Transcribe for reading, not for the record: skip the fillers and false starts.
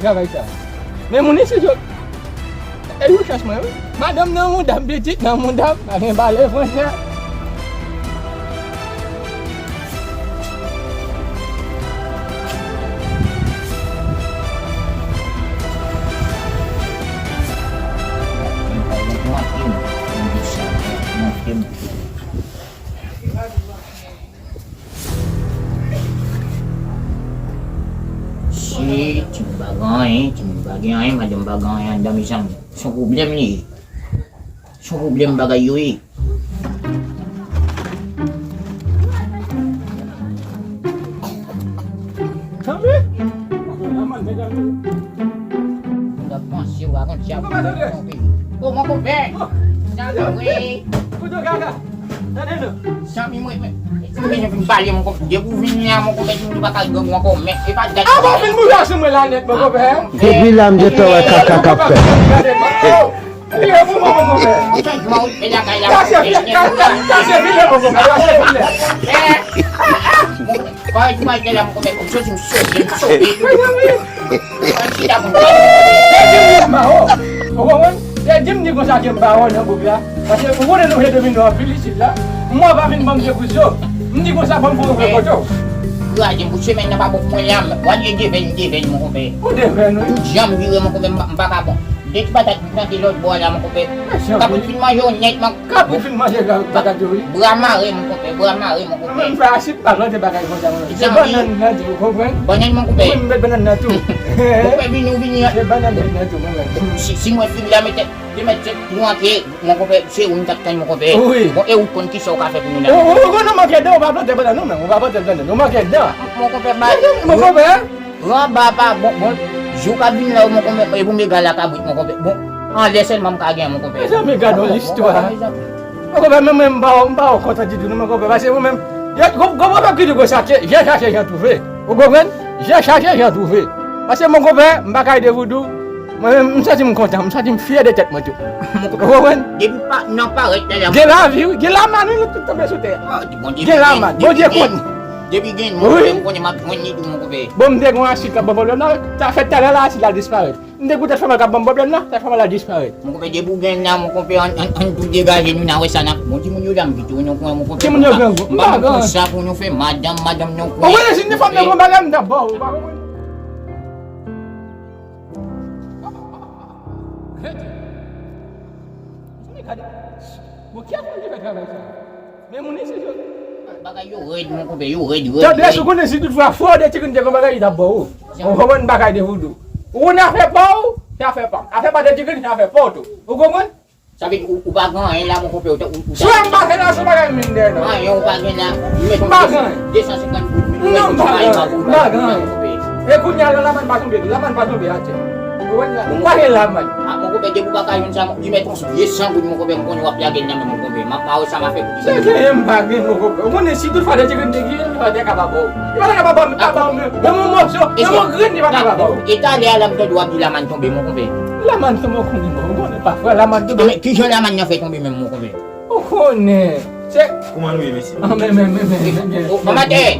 fait travail ça. Mais mon c'est job. Et vous cherchez moi. Madame non mon dame petite non mon dame, rien parler français. Si bagay, madam bagay, ang dami siyang problem ni. Problem bagay yun eh. Sabi? Naman megang. Dapat siya ako siya. Oh, mo ko be. Sabi Kudu gaga. Tadi lu. sabi mo sabi niya pimbali mo ko. Dia buwinya mo ko medyo bakal gawin ko. Ipadat. Apa pin mu ya semua lanet mo ko be? Bilang dia tahu kakak kafe. Iya mo mo be. Mau kaya. Kasih bila mo ko. Kasih bila. Kaya cuma dalam ko may kung Tidak mo. Mau. Pokoknya ya jim ni ko sa jim bawo na bubya. Kasi ko na no hedo min do felicit la. Mo ba min bang je kuso. Ndi ko sa pam ko ko to. Gua jim busi men na babok mo yam. Wan ye given mo ko be. O de be no. Jam biwe mo ko be mbaka mo. Dit batat na tilod bola mo ko be. Kapun fin ma yo net mak. Kapu fin ma je ga baga jori. Brama mo ko be. Men frasip palo de baga ko jam. Je banan na di ko ben. Banyan mo ko be. Men banan na tu. Ko be binu Je banan na tu men. Si mo fin la mete. Di mete nuwa ke mo ko be se un taktan mo ko be. Mo e upon ki so ka fe binu na. O ko no ma ke do ba ba de banan no men. O ba ba de banan no ma ke do. Mo ko be ba. Mo ko be. Wa baba mo Juga binlaw mo ko may bumigala ka mo ko be. Lesson mam kage mo ko be. Esa me gado l'histoire. Ko ba même mbao ko ta jidu no ko be parce que même ya go ba ki go chercher, j'ai cherché j'ai trouvé. Vous comprenez? J'ai cherché j'ai trouvé. Parce que mon ko be mbaka de voodoo. Moi m'sa tim content, m'sa tim fier de tête moi tout. Vous comprenez? Dia pa non pa rete la. J'ai la vie, j'ai la main tout tomber sur terre. J'ai la main. Bon Dieu compte. Dia begin mo ko ni mak mo ni mo ko be. Bon dès qu'on a su que bon là, ça fait telle là il a disparu. Dès que ta femme a bon problème là, ta femme a disparu. Mo ko be dia bugen na mo ko be an tu dia gaji ni na wesana. Mo ti mo yulang gitu no ko mo ko. Ti mo yulang. Ba sa ko no fe madam no ko. Oh ouais, c'est une femme de madame d'abord. Bo ki a fon di fe travail ça? Mais mon c'est bagay yo mo ko be yo red. Dia su kone si toutefois fort de chicken de bagay d'abord. On va voir bagay de voodoo. On a fait pas, ça fait pas. A fait pas de chicken, ça fait pas tout. Vous comprenez? Sabi ubagan la mo ko be. Soit bagay na su bagay min de no. Yo ubagan na. Bagay. Dia sa sekan. Non bagay. E kunya la man pas tomber ache. Wala laman. Mo ko be de buka kayon sa mo metong yes mo ko be mo ni wap yagin na mo ko be mapao sa mafe ko. C'est que mbagi mo ko. On est si tout fa de chicken de gi, fa de kababo. Iba na kababo. Mo mo so. Mo green ni ba kababo. Italia alam to duwa bilaman tombe mo ko be. Laman to mo ko ni mo. On est parfois laman to. Ki jo laman na fe tombe mo ko be. O kone. C'est Comment nous, monsieur? Ah mais. Mamate.